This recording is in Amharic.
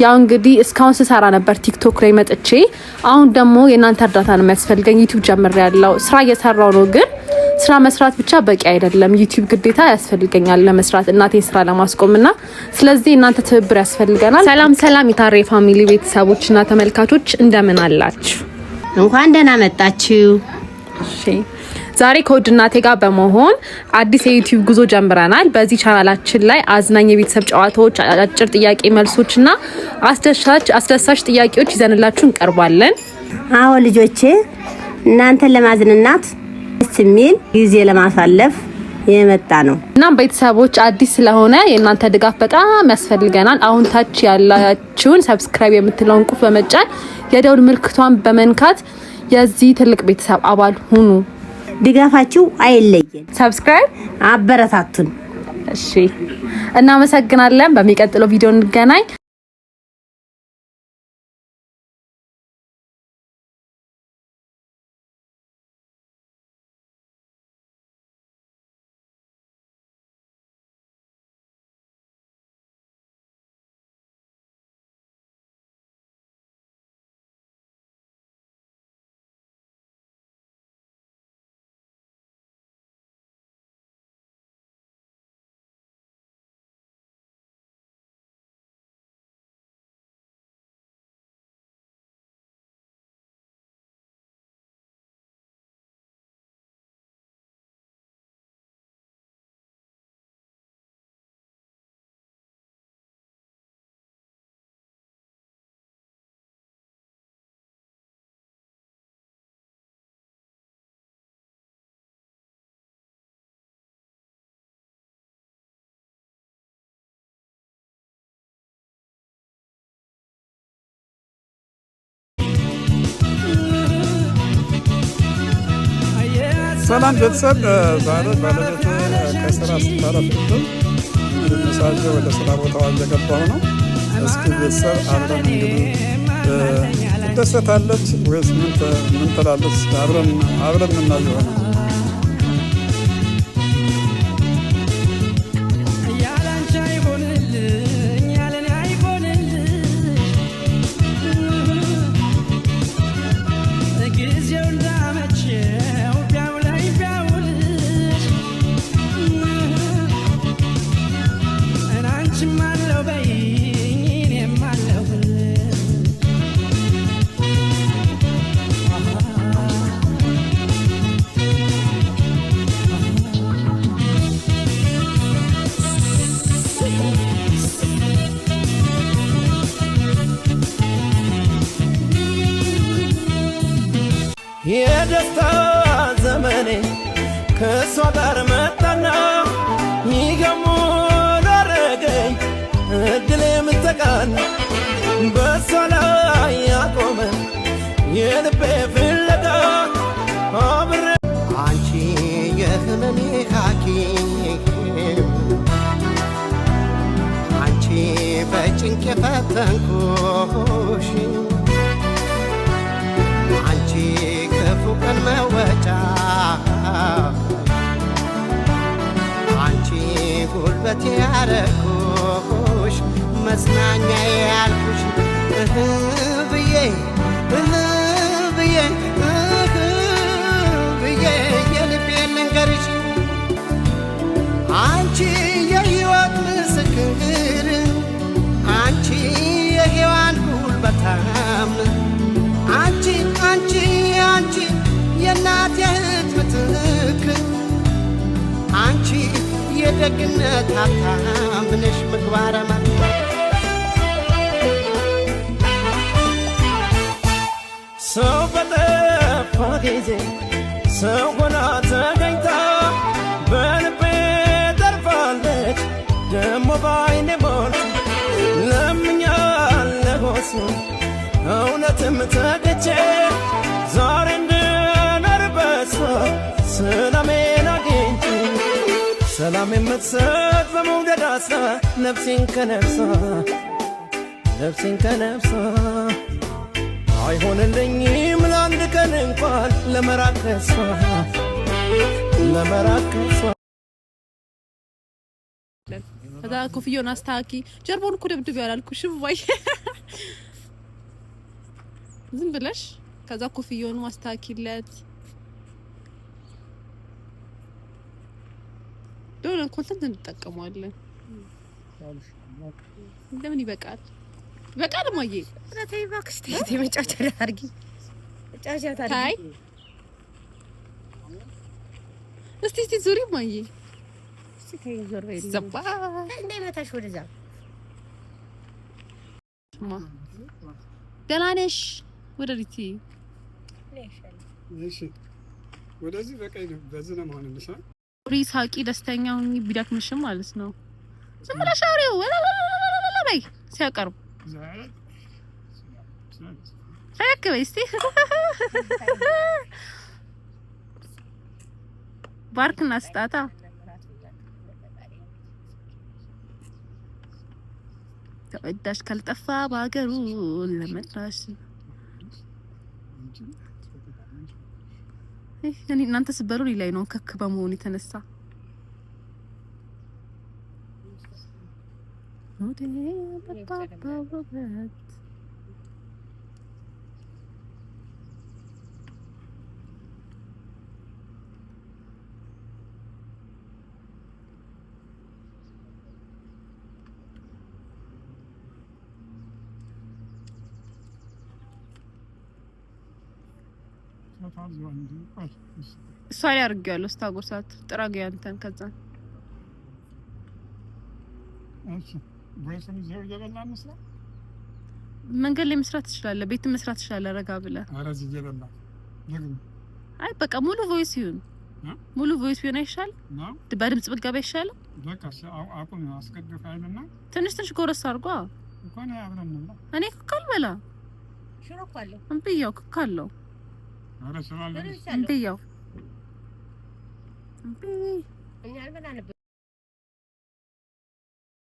ያው እንግዲህ እስካሁን ስሰራ ነበር ቲክቶክ ላይ መጥቼ አሁን ደግሞ የእናንተ እርዳታ ነው የሚያስፈልገኝ ዩቲዩብ ጀምሬያለሁ ስራ እየሰራው ነው ግን ስራ መስራት ብቻ በቂ አይደለም ዩቲዩብ ግዴታ ያስፈልገኛል ለመስራት እናቴን ስራ ለማስቆምና ስለዚህ እናንተ ትብብር ያስፈልገናል ሰላም የታሬ ፋሚሊ ቤተሰቦችና ተመልካቾች እንደምን አላችሁ እንኳን ደህና መጣችሁ እሺ ዛሬ ከውድናቴ ጋር በመሆን አዲስ የዩቲዩብ ጉዞ ጀምረናል በዚህ ቻናላችን ላይ አዝናኝ የቤተሰብ ጨዋታዎች አጭር ጥያቄ መልሶችና አስደሳች ጥያቄዎች ይዘንላችሁ እንቀርባለን አዎ ልጆቼ እናንተን ለማዝናናት ስሚል ጊዜ ለማሳለፍ የመጣ ነው እናም ቤተሰቦች አዲስ ስለሆነ የእናንተ ድጋፍ በጣም ያስፈልገናል አሁን ታች ያላችሁን ሰብስክራይብ የምትለውን ቁልፍ በመጫን የደውል ምልክቷን በመንካት የዚህ ትልቅ ቤተሰብ አባል ሁኑ ድጋፋችሁ አይለየን ሰብስክራይብ አበረታቱን እሺ እናመሰግናለን በሚቀጥለው ቪዲዮ እንገናኝ ሰላም ቤተሰብ ዛሬ ባለቤቴ ከስራ ስታረፍብን ምሳሌ ወደ ስራ ቦታዋ እየገባሁ ነው እስኪ ቤተሰብ አብረን እንግዲህ ትደሰታለች ወይስ ምን ትላለች አብረን እናየው ነው የደስታ ዘመኔ ከሷ ጋር መጣና ይገሙ ዳረገኝ እድሌ ምተቃን በሷ ላይ ያቆመ የልቤ ፍለጋ አብሬ አንቺ የህመሜ ሐኪም አንቺ በጭንቅ የፈተንኩሽ አንቺ ክፉ ቀን መወጫ አንቺ ጉልበቴ ያረኩሽ መጽናኛ ያልኩሽ ብዬ የልቤን ልንገርሽ አንቺ የሕይወት ምስክር አንቺ የሔዋን ጉልበታም አንቺ የእናቴ እህት ምትክ አንቺ የደግነት ሀብታም ነሽ ምግባረ መልካም ሰው በጠፋ ጊዜ ሰው ሆና ተገኝታ በልቤ ተርፋለች ደሞ ባይኔ ሞልታ ለምኛለሁ እሱን እውነትም ተገቼ ዛሬ እንድኖር በሷ ሰላሜን አግኝቼ ሰላም የምትሰጥ በመውደድ አስራ ነፍሴን ከነፍሷ አይሆንልኝም ለአንድ ቀን እንኳን ለመራቅ ከሷ ከዛ ኮፍዮን አስተካኪ ጀርባውን እኮ ደብድቤ ያላልኩሽም ወይ ዝም ብለሽ ከዛ ኮፍያውን ማስተካከለት ዶን ኮንተንት እንጠቀመዋለን። እንደምን ይበቃል በቃል ማዬ ተይ እባክሽ ተይ መጫወቻ አድርጊ መጫወቻ ታድርጊ። እስቲ ዙሪ ማዬ እስቲ ተይ ዞር በይ ዘባ እንዳይመታሽ ወደዛ ማ ደህና ነሽ ወደሪቲ እሺ ወደዚህ በቀይ ነው በዚህ ነው ማለት ነው። ሪሳቂ ደስተኛ ሁኚ ቢዳክምሽም ማለት ነው። ዝም ብለሽ አውሪው በይ ሲያቀርብ ፈክ በይ እስቲ ባርክና ስጣታ ተወዳሽ ካልጠፋ በሀገሩ ለመጥራሽ እኔ እናንተ ስበሩ ላይ ነው ከክ በመሆን የተነሳ ወደ ባባበት እሷ ላይ አድርጌዋለሁ። ስታጎርሳት ጥራግ ያንተን ከዛ መንገድ ላይ መስራት ትችላለህ፣ ቤት መስራት ትችላለህ። ረጋ ብለህ አይ በቃ ሙሉ ቮይስ ይሁን ሙሉ ቮይስ ቢሆን አይሻል? በድምጽ ብትገባ አይሻልም? በቃ አቁም አስገድፋይልና ትንሽ ጎረስ አድርጓ እኮ ነው አብረን ነው እኔ ኩካል በላ ሽሮካለሁ እንብያው ኩካለው አረ ሰላም እንብያው እኛ አልበላንም